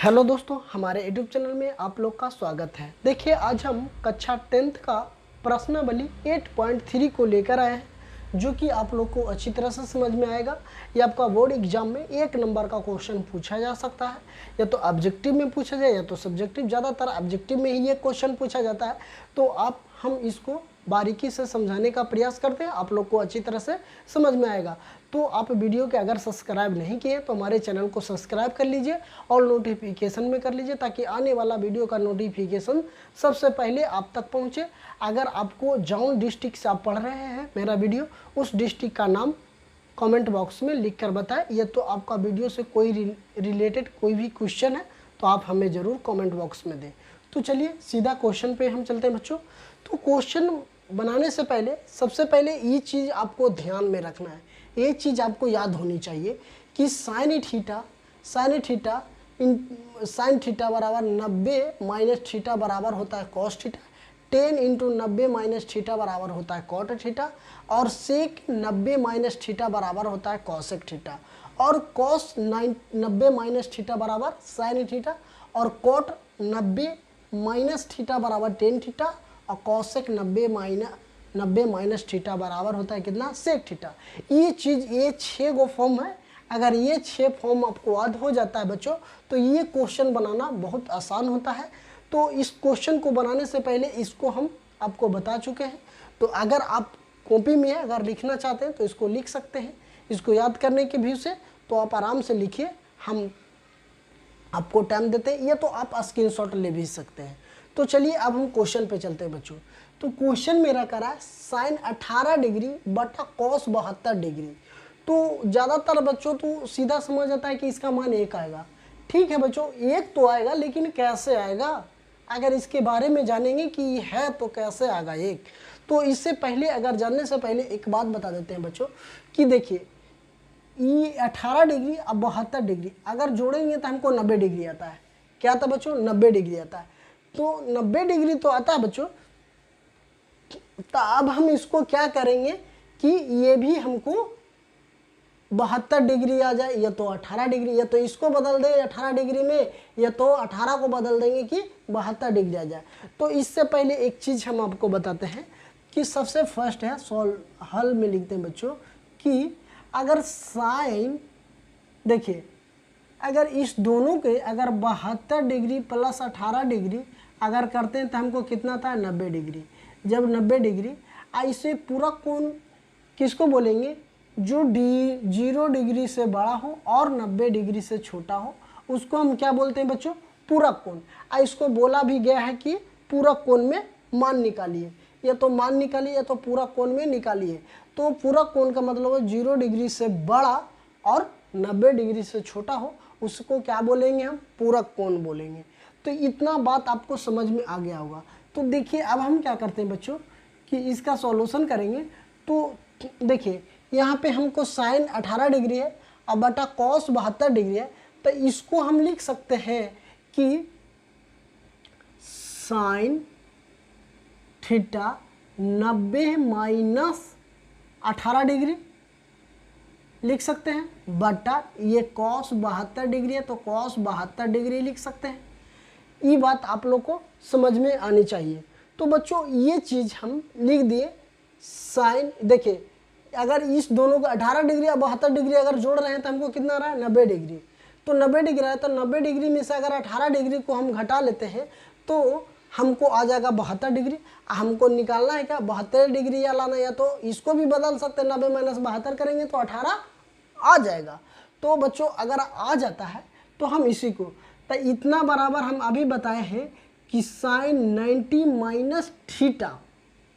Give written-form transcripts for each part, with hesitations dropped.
Hello दोस्तों, हमारे YouTube channel में आप लोग का स्वागत है। देखिए, आज हम कक्षा 10th का प्रश्नावली 8.3 को लेकर आए हैं, जो कि आप लोग को अच्छी तरह से समझ में आएगा। ये आपका बोर्ड एग्जाम में 1 नंबर का क्वेश्चन पूछा जा सकता है, या तो ऑब्जेक्टिव में पूछा जाए या तो सब्जेक्टिव। ज़्यादातर ऑब्जेक्टिव में ही ये क्वेश्चन पूछा जाता है, तो हम इसको बारीकी से समझाने का प्रयास करते हैं, आप लोग को अच्छी तरह से समझ में आएगा। तो आप वीडियो के अगर सब्सक्राइब नहीं किए तो हमारे चैनल को सब्सक्राइब कर लीजिए और नोटिफिकेशन में कर लीजिए, ताकि आने वाला वीडियो का नोटिफिकेशन सबसे पहले आप तक पहुंचे। अगर आपको जौन डिस्ट्रिक्ट से आप पढ़ रहे हैं मेरा वीडियो, उस डिस्ट्रिक्ट का नाम कमेंट बॉक्स में लिख कर बताएं। ये तो आपका वीडियो से कोई रिलेटेड कोई भी क्वेश्चन है तो आप हमें ज़रूर कमेंट बॉक्स में दें। तो चलिए सीधा क्वेश्चन पे हम चलते हैं बच्चों। तो क्वेश्चन बनाने से पहले सबसे पहले ये चीज़ आपको ध्यान में रखना है, ये चीज़ आपको याद होनी चाहिए कि साइन थीटा बराबर 90 माइनस थीटा बराबर होता है cos theta. 10 into 90 minus theta बराबर होता है कॉट थीटा, और सेक 90 माइनस थीटा बराबर होता है कॉसेक थीटा, और कॉस 90 माइनस थीटा बराबर साइन थीटा, और कॉट 90 माइनस थीटा बराबर टेन थीटा, और कॉसेक 90 माइनस थीटा बराबर होता है कितना, सेक थीटा। ये चीज़, ये 6 गो फॉर्म है। अगर ये 6 फॉर्म आपको याद हो जाता है बच्चों, तो ये क्वेश्चन बनाना बहुत आसान होता है। तो इस क्वेश्चन को बनाने से पहले इसको हम आपको बता चुके हैं। तो अगर आप कॉपी में अगर लिखना चाहते हैं तो इसको लिख सकते हैं, इसको याद करने के व्यू से तो आप आराम से लिखिए, हम आपको टाइम देते हैं, या तो आप स्क्रीनशॉट ले भी सकते हैं। तो चलिए अब हम क्वेश्चन पे चलते हैं बच्चों। तो क्वेश्चन मेरा करा है साइन 18 डिग्री बटा कॉस 72 डिग्री। तो ज़्यादातर बच्चों तो सीधा समझ जाता है कि इसका मान 1 आएगा। ठीक है बच्चों, 1 तो आएगा, लेकिन कैसे आएगा, अगर इसके बारे में जानेंगे कि है तो कैसे आएगा 1। तो इससे पहले, अगर जानने से पहले एक बात बता देते हैं बच्चों कि देखिए, ये 18 डिग्री अब 72 डिग्री अगर जोड़ेंगे तो हमको 90 डिग्री आता है। क्या आता बच्चों, 90 डिग्री आता है। तो 90 डिग्री तो आता है बच्चों। तो अब हम इसको क्या करेंगे कि ये भी हमको 72 डिग्री आ जाए, या तो 18 डिग्री, या तो इसको बदल दें 18 डिग्री में, या तो 18 को बदल देंगे कि 72 डिग्री आ जाए। तो इससे पहले एक चीज़ हम आपको बताते हैं कि सबसे फर्स्ट है सॉल्व हल में लिखते हैं बच्चों कि अगर साइन, देखिए अगर इस दोनों के अगर 72 डिग्री प्लस 18 डिग्री अगर करते हैं तो हमको कितना था, 90 डिग्री। जब 90 डिग्री ऐसे पूरा कोण किसको बोलेंगे, जो 0 डिग्री से बड़ा हो और 90 डिग्री से छोटा हो, उसको हम क्या बोलते हैं बच्चों, पूरक कोण। इसको बोला भी गया है कि पूरक कोण में मान निकालिए, या तो मान निकालिए या तो पूरक कोण में निकालिए। तो पूरक कोण का मतलब है 0 डिग्री से बड़ा और 90 डिग्री से छोटा हो, उसको क्या बोलेंगे, हम पूरक कोण बोलेंगे। तो इतना बात आपको समझ में आ गया होगा। तो देखिए अब हम क्या करते हैं बच्चों कि इसका सॉल्यूशन करेंगे। तो देखिए यहाँ पे हमको साइन 18 डिग्री है और बटा कॉस 72 डिग्री है। तो इसको हम लिख सकते हैं कि साइन थीटा 90 माइनस 18 डिग्री लिख सकते हैं, बटा ये कॉस 72 डिग्री है तो कॉस 72 डिग्री लिख सकते हैं। ये बात आप लोग को समझ में आनी चाहिए। तो बच्चों ये चीज़ हम लिख दिए। साइन, देखिए अगर इस दोनों को 18 डिग्री और 72 डिग्री अगर जोड़ रहे हैं तो हमको कितना आ रहा है, 90 डिग्री। तो 90 डिग्री है, तो 90 डिग्री में से अगर 18 डिग्री को हम घटा लेते हैं तो हमको आ जाएगा 72 डिग्री। हमको निकालना है क्या, 72 डिग्री या लाना, या तो इसको भी बदल सकते हैं, 90 माइनस 72 करेंगे तो 18 आ जाएगा। तो बच्चों अगर आ जाता है तो हम इसी को, तो इतना बराबर हम अभी बताए हैं कि साइन 90 माइनस थीटा,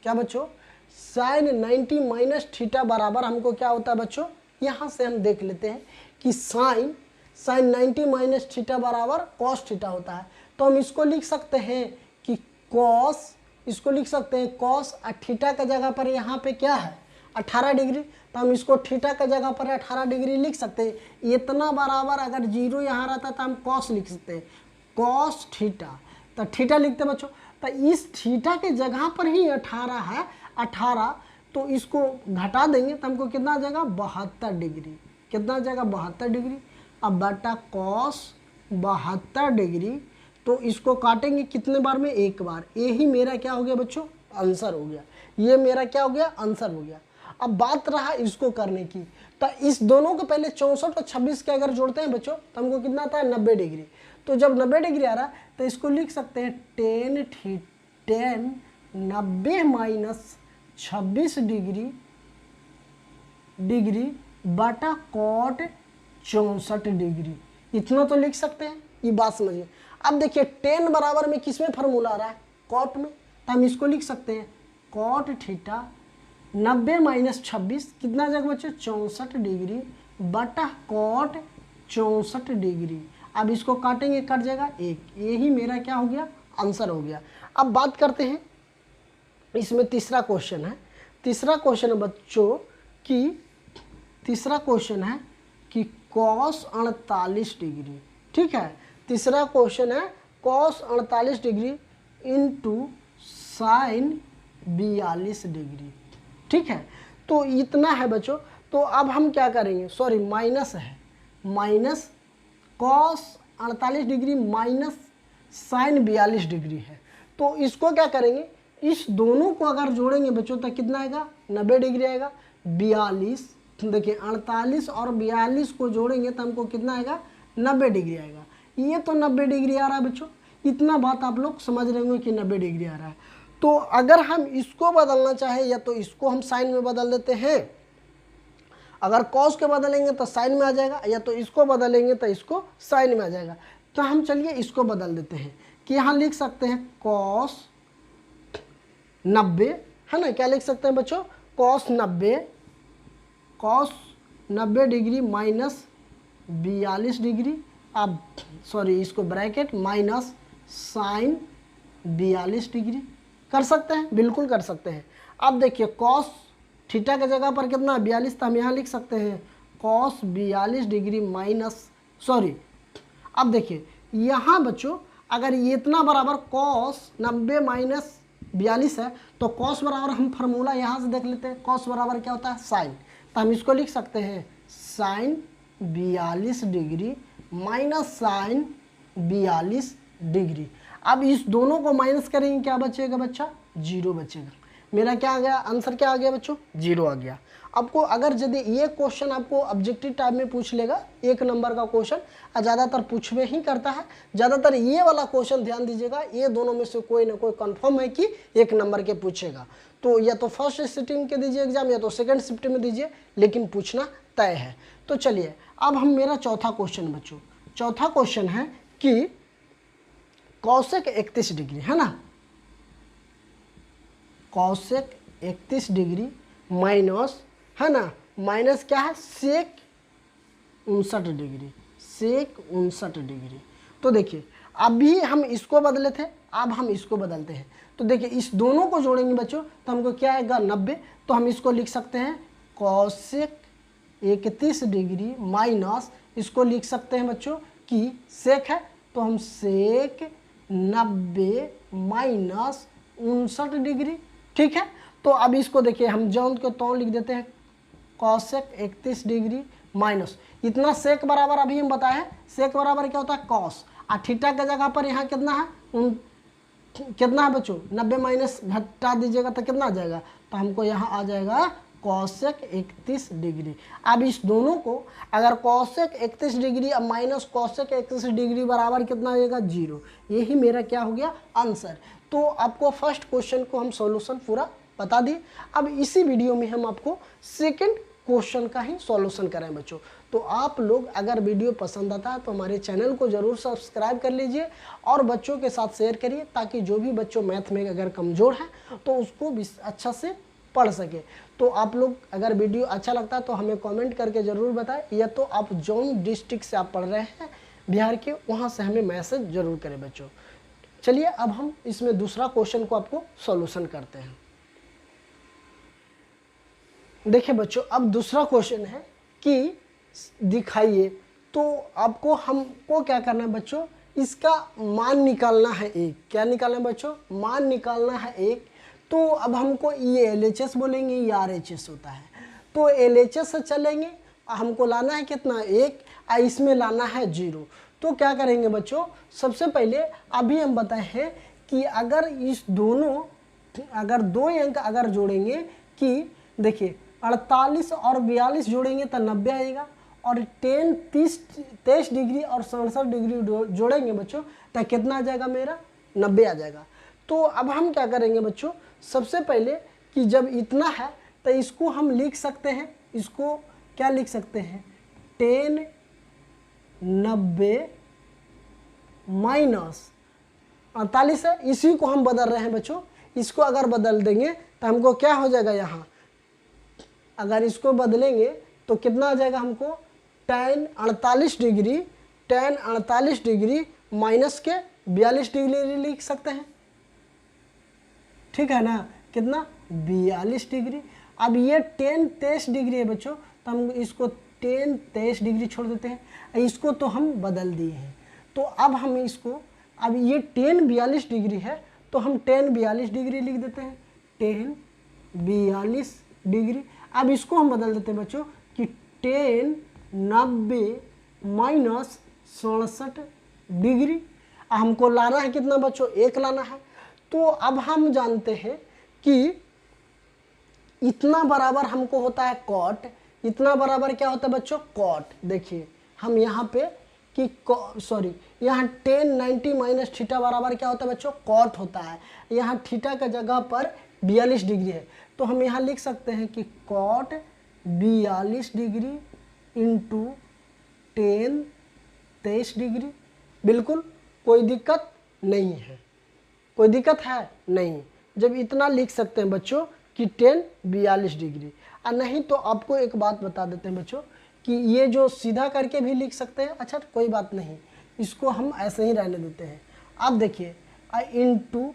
क्या बच्चों, साइन 90 माइनस थीटा बराबर हमको क्या होता है बच्चों, यहाँ से हम देख लेते हैं कि साइन 90 माइनस थीटा बराबर कॉस थीटा होता है। तो हम इसको लिख सकते हैं कि कॉस, इसको लिख सकते हैं कॉस, थीटा का जगह पर यहाँ पे क्या है 18 डिग्री, तो हम इसको थीटा का जगह पर 18 डिग्री लिख सकते हैं। इतना बराबर अगर 0 यहाँ रहता तो हम कॉस लिख सकते हैं, कॉस थीटा। तो थीटा लिखते बच्चों, तो इस थीटा के जगह पर ही 18 है, 18, तो इसको घटा देंगे तो हमको कितना आ जाएगा, 72 डिग्री। कितना आ जाएगा, 72 डिग्री। अब बटा कॉस 72 डिग्री। तो इसको काटेंगे कितने बार में, एक बार। यही मेरा क्या हो गया बच्चों, आंसर हो गया। ये मेरा क्या हो गया, आंसर हो गया। अब बात रहा इसको करने की, तो इस दोनों को पहले 64 और 26 के अगर जोड़ते हैं बच्चों तो हमको कितना आता है, 90 डिग्री। तो जब 90 डिग्री आ रहा है तो इसको लिख सकते हैं 10 90 माइनस 26 डिग्री बटा कॉट 64 डिग्री। इतना तो लिख सकते हैं, ये बात समझिए। अब देखिए 10 बराबर में किस में फार्मूला आ रहा है, कॉट में, तो हम इसको लिख सकते हैं कॉट थीटा 90 माइनस 26 कितना जगह बच्चों, 64 डिग्री बटा कॉट 64 डिग्री। अब इसको काटेंगे, कट जाएगा एक। यही मेरा क्या हो गया, आंसर हो गया। अब बात करते हैं इसमें तीसरा क्वेश्चन है। तीसरा क्वेश्चन है बच्चों कि तीसरा क्वेश्चन है कि कॉस 48 डिग्री, ठीक है। तीसरा क्वेश्चन है cos 48 degree into sine 42 degree, ठीक है। तो इतना है बच्चों। तो अब हम क्या करेंगे, सॉरी माइनस है, minus cos 48 degree minus sine 42 degree है। तो इसको क्या करेंगे, इस दोनों को अगर जोड़ेंगे बच्चों तो कितना आएगा, 90 डिग्री आएगा। 42 देखिए 48 और 42 को जोड़ेंगे तो हमको कितना आएगा, 90 डिग्री आएगा। ये तो 90 डिग्री आ रहा है बच्चों, इतना बात आप लोग समझ रहे होंगे कि 90 डिग्री आ रहा है। तो अगर हम इसको बदलना चाहें या तो इसको हम साइन में बदल देते हैं, अगर कॉस के बदलेंगे तो साइन में आ जाएगा, या तो इसको बदलेंगे तो इसको साइन में आ जाएगा। तो हम चलिए इसको बदल देते हैं कि यहाँ लिख सकते हैं कॉस 90, है ना, क्या लिख सकते हैं बच्चों, कॉस 90 डिग्री माइनस 42 डिग्री। अब सॉरी इसको ब्रैकेट माइनस साइन 42 डिग्री। कर सकते हैं, बिल्कुल कर सकते हैं। अब देखिए कॉस थीटा के जगह पर कितना 42, तो हम यहाँ लिख सकते हैं कॉस 42 डिग्री माइनस सॉरी। अब देखिए यहाँ बच्चों अगर ये इतना बराबर कॉस 90 माइनस 42 है तो कॉस बराबर हम फार्मूला यहाँ से देख लेते हैं, कॉस बराबर क्या होता है, साइन। तो हम इसको लिख सकते हैं sine 42 degree minus sine 42 degree. अब इस दोनों को माइनस करेंगे, क्या बचेगा बच्चा, 0 बचेगा। मेरा क्या आ गया, आंसर क्या आ गया बच्चों, 0 आ गया। आपको अगर यदि ये क्वेश्चन आपको ऑब्जेक्टिव टाइप में पूछ लेगा, 1 नंबर का क्वेश्चन, ज़्यादातर पूछवे ही करता है, ज़्यादातर ये वाला क्वेश्चन ध्यान दीजिएगा, ये दोनों में से कोई ना कोई कंफर्म है कि 1 नंबर के पूछेगा। तो या तो फर्स्ट शिफ्टिंग के दीजिए एग्जाम या तो सेकेंड शिफ्टिंग में दीजिए, लेकिन पूछना तय है। तो चलिए अब हम मेरा चौथा क्वेश्चन बच्चों, चौथा क्वेश्चन है कि कॉसेक 31 डिग्री, है ना, कॉसेक 31 डिग्री माइनस, है ना, माइनस क्या है, सेक 59 डिग्री, सेक 59 डिग्री। तो देखिए अभी हम इसको बदले थे, अब हम इसको बदलते हैं। तो देखिए इस दोनों को जोड़ेंगे बच्चों तो हमको क्या आएगा, 90। तो हम इसको लिख सकते हैं कॉसेक 31 डिग्री माइनस, इसको लिख सकते हैं बच्चों कि सेक है तो हम सेक 90 माइनस 59 डिग्री, ठीक है। तो अब इसको देखिए हम जौन को तौन लिख देते हैं कॉसेक 31 डिग्री माइनस, इतना सेक बराबर अभी हम बताए हैं, सेक बराबर क्या होता है कॉस, और थीटा के जगह पर यहाँ कितना है, कितना है बच्चों, 90 माइनस घटा दीजिएगा तो कितना आ जाएगा, तो हमको यहाँ आ जाएगा कॉसेक 31 डिग्री। अब इस दोनों को अगर कॉसेक 31 डिग्री अब माइनस कॉसेक 31 डिग्री बराबर कितना आएगा, 0। यही मेरा क्या हो गया, आंसर। तो आपको फर्स्ट क्वेश्चन को हम सॉल्यूशन पूरा बता दिए। अब इसी वीडियो में हम आपको सेकंड क्वेश्चन का ही सॉल्यूशन करें बच्चों। तो आप लोग अगर वीडियो पसंद आता है तो हमारे चैनल को ज़रूर सब्सक्राइब कर लीजिए और बच्चों के साथ शेयर करिए, ताकि जो भी बच्चों मैथ में अगर कमज़ोर हैं तो उसको भी अच्छा से पढ़ सके। तो आप लोग अगर वीडियो अच्छा लगता है तो हमें कमेंट करके ज़रूर बताएं, या तो आप जौन डिस्ट्रिक्ट से आप पढ़ रहे हैं बिहार के, वहाँ से हमें मैसेज ज़रूर करें बच्चों। चलिए अब हम इसमें दूसरा क्वेश्चन को आपको सॉल्यूशन करते हैं। देखिए बच्चों अब दूसरा क्वेश्चन है कि दिखाइए, तो आपको हमको क्या करना है बच्चों, इसका मान निकालना है एक, क्या निकालना है बच्चों, मान निकालना है एक। तो अब हमको ये LHS बोलेंगे, ये RHS होता है, तो LHS से चलेंगे, हमको लाना है कितना, 1, और इसमें लाना है 0। तो क्या करेंगे बच्चों, सबसे पहले अभी हम बताए हैं कि अगर इस दोनों, अगर दो अंक अगर जोड़ेंगे कि देखिए 48 और 42 जोड़ेंगे तो 90 आएगा, और 10 23 डिग्री और 67 डिग्री जोड़ेंगे बच्चों तो कितना आ जाएगा मेरा, 90 आ जाएगा। तो अब हम क्या करेंगे बच्चों, सबसे पहले कि जब इतना है तो इसको हम लिख सकते हैं, इसको क्या लिख सकते हैं, 10 90 माइनस 48 है, इसी को हम बदल रहे हैं बच्चों। इसको अगर बदल देंगे तो हमको क्या हो जाएगा, यहाँ अगर इसको बदलेंगे तो कितना आ जाएगा हमको, tan 48 degree, tan 48 degree minus के 42 डिग्री लिख सकते हैं, ठीक है ना, कितना 42 डिग्री। अब ये tan 23 डिग्री है बच्चों, तो हम इसको tan 23 डिग्री छोड़ देते हैं, इसको तो हम बदल दिए हैं। तो अब हम इसको, अब ये tan 42 डिग्री है तो हम tan 42 डिग्री लिख देते हैं, tan 42 डिग्री। अब इसको हम बदल देते हैं बच्चों कि tan 90 माइनस 67 डिग्री। हमको लाना है कितना बच्चों, 1 लाना है। तो अब हम जानते हैं कि इतना बराबर हमको होता है cot, इतना बराबर क्या होता है बच्चों, cot। देखिए हम यहाँ पे कि सॉरी, यहाँ tan 90 माइनस थीटा बराबर क्या होता है बच्चों, cot होता है। यहाँ थीटा का जगह पर 42 डिग्री है, तो हम यहाँ लिख सकते हैं कि cot 42 degree into tan 23 degree. बिल्कुल कोई दिक्कत नहीं है, कोई दिक्कत है नहीं, जब इतना लिख सकते हैं बच्चों कि tan 42 डिग्री। और नहीं तो आपको एक बात बता देते हैं बच्चों कि ये जो सीधा करके भी लिख सकते हैं, अच्छा कोई बात नहीं, इसको हम ऐसे ही रहने देते हैं। अब देखिए इंटू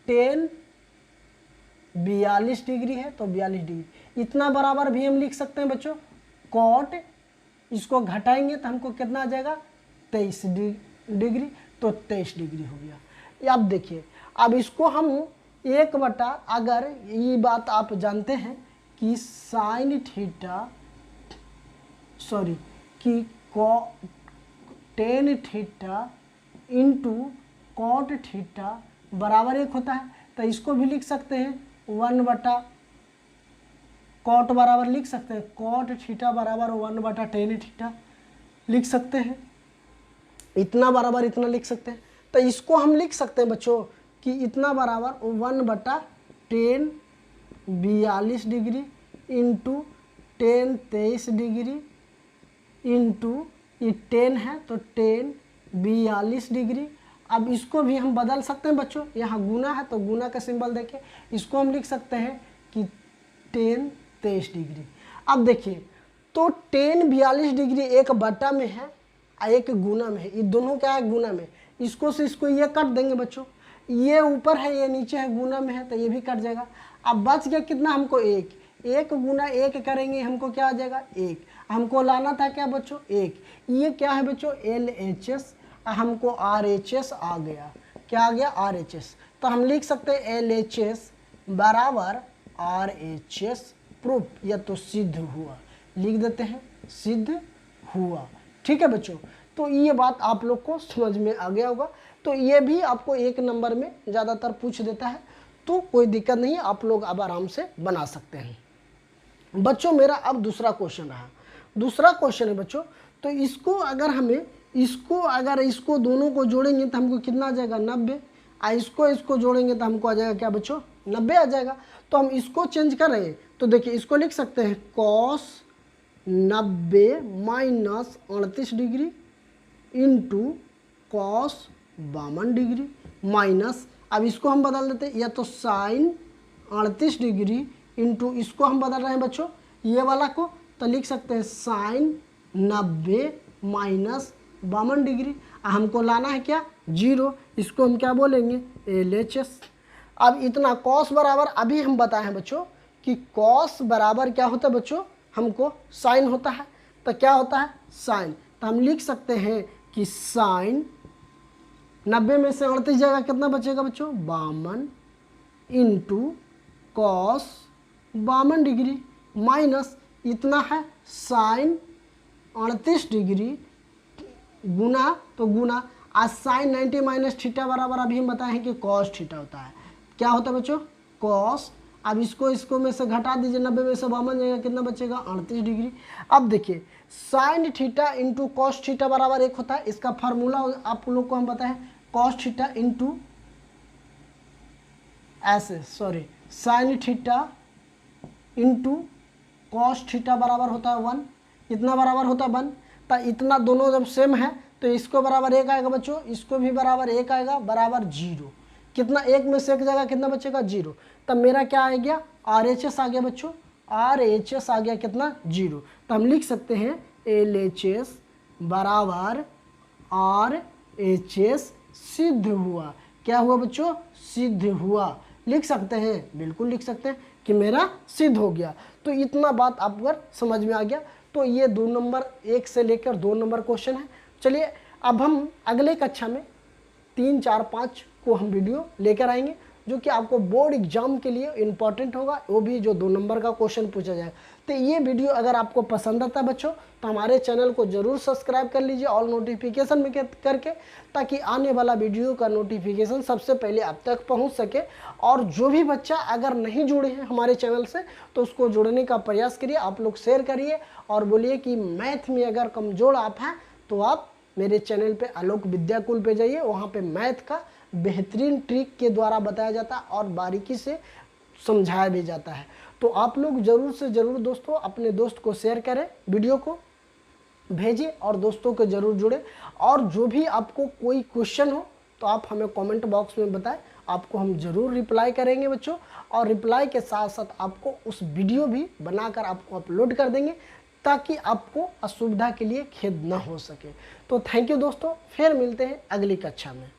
tan 42 डिग्री है तो 42 डिग्री, इतना बराबर भी हम लिख सकते हैं बच्चों cot, इसको घटाएंगे तो हमको कितना आ जाएगा 23 डिग्री, तो 23 डिग्री हो गया। अब देखिए, अब इसको हम 1/, अगर ये बात आप जानते हैं कि साइन थीटा, सॉरी कि tan theta into cot theta बराबर 1 होता है, तो इसको भी लिख सकते हैं 1/, कॉट बराबर लिख सकते हैं कॉट थीटा बराबर 1/tan थीटा लिख सकते हैं, इतना बराबर इतना लिख सकते हैं। तो इसको हम लिख सकते हैं बच्चों कि इतना बराबर 1/tan 42 degree into tan 23 degree into ये 10 है तो tan 42 डिग्री। अब इसको भी हम बदल सकते हैं बच्चों, यहाँ गुना है तो गुना का सिंबल देके इसको हम लिख सकते हैं कि tan 23 डिग्री। अब देखिए तो tan 42 डिग्री 1/, में है और 1 गुना में है, ये दोनों क्या है गुना में, इसको से इसको ये काट देंगे बच्चों, ये ऊपर है ये नीचे है, गुना में है तो ये भी कट जाएगा। अब बच गया कितना हमको 1 गुना 1 करेंगे हमको क्या आ जाएगा 1, हमको लाना था क्या बच्चों 1, ये क्या है बच्चों LHS, हमको RHS आ गया, क्या आ गया RHS, तो हम लिख सकते हैं LHS बराबर RHS प्रूफ, या तो सिद्ध हुआ, लिख देते हैं सिद्ध हुआ। ठीक है बच्चों, तो ये बात आप लोग को समझ में आ गया होगा। तो ये भी आपको 1 नंबर में ज़्यादातर पूछ देता है, तो कोई दिक्कत नहीं, आप लोग अब आराम से बना सकते हैं। बच्चों मेरा अब दूसरा क्वेश्चन रहा, दूसरा क्वेश्चन है बच्चों, तो इसको अगर हमें इसको दोनों को जोड़ेंगे तो हमको कितना आ जाएगा 90, और इसको जोड़ेंगे तो हमको आ जाएगा क्या बच्चों 90 आ जाएगा। तो हम इसको चेंज कर रहे हैं, तो देखिए इसको लिख सकते हैं cos 90 minus 38 degree into cos 52 degree minus, अब इसको हम बदल देते हैं, या तो साइन 38 डिग्री इंटू इसको हम बदल रहे हैं बच्चों ये वाला को, तो लिख सकते हैं साइन 90 माइनस 52 डिग्री, हमको लाना है क्या 0, इसको हम क्या बोलेंगे LHS। अब इतना cos बराबर अभी हम बताए हैं बच्चों कि cos बराबर क्या होता है बच्चों, हमको साइन होता है, तो क्या होता है साइन, तो हम लिख सकते हैं कि साइन 90 में से 38 जाएगा कितना बचेगा बच्चों 52 इंटू कॉस 52 डिग्री माइनस इतना है साइन 38 डिग्री गुना, तो गुना, आज साइन 90 माइनस थीटा बराबर अभी हम बताए हैं कि कॉस थीटा होता है। क्या होता है बच्चों? कॉस। अब इसको में से घटा दीजिए, 90 में से 52 जाएगा, कितना बचेगा? 38 डिग्री। अब देखिए sine theta into cos theta बराबर एक होता है, इसका फार्मूला आप लोग को हम बताएं, कॉस थीटा इंटू ऐसे sorry sine theta into cos theta बराबर होता है 1। इतना बराबर होता है 1। तो इतना दोनों जब सेम है तो इसको बराबर 1 आएगा बच्चों, इसको भी बराबर 1 आएगा, बराबर 0। कितना? 1 में से 1 जगह कितना बचेगा? 0। तब मेरा क्या आ गया? RHS आ गया बच्चों, RHS आ गया कितना? 0। तो हम लिख सकते हैं LHS बराबर RHS सिद्ध हुआ। क्या हुआ बच्चों? सिद्ध हुआ। लिख सकते हैं, बिल्कुल लिख सकते हैं कि मेरा सिद्ध हो गया। तो इतना बात आप अगर समझ में आ गया तो ये 2 नंबर 1 से लेकर 2 नंबर क्वेश्चन है। चलिए अब हम अगले कक्षा में 3, 4, 5 को हम वीडियो लेकर आएंगे जो कि आपको बोर्ड एग्जाम के लिए इम्पॉर्टेंट होगा, वो भी जो 2 नंबर का क्वेश्चन पूछा जाएगा। तो ये वीडियो अगर आपको पसंद आता है बच्चों तो हमारे चैनल को ज़रूर सब्सक्राइब कर लीजिए ऑल नोटिफिकेशन में करके, ताकि आने वाला वीडियो का नोटिफिकेशन सबसे पहले आप तक पहुंच सके। और जो भी बच्चा अगर नहीं जुड़े हैं हमारे चैनल से तो उसको जुड़ने का प्रयास करिए, आप लोग शेयर करिए और बोलिए कि मैथ में अगर कमज़ोर आप हैं तो आप मेरे चैनल पे आलोक विद्याकुल पे जाइए, वहाँ पे मैथ का बेहतरीन ट्रिक के द्वारा बताया जाता है और बारीकी से समझाया भी जाता है। तो आप लोग ज़रूर से ज़रूर दोस्तों अपने दोस्त को शेयर करें, वीडियो को भेजिए और दोस्तों को ज़रूर जुड़े। और जो भी आपको कोई क्वेश्चन हो तो आप हमें कमेंट बॉक्स में बताएं, आपको हम ज़रूर रिप्लाई करेंगे बच्चों। और रिप्लाई के साथ साथ आपको उस वीडियो भी बनाकर आपको अपलोड कर देंगे ताकि आपको असुविधा के लिए खेद ना हो सके। तो थैंक यू दोस्तों, फिर मिलते हैं अगली कक्षा में।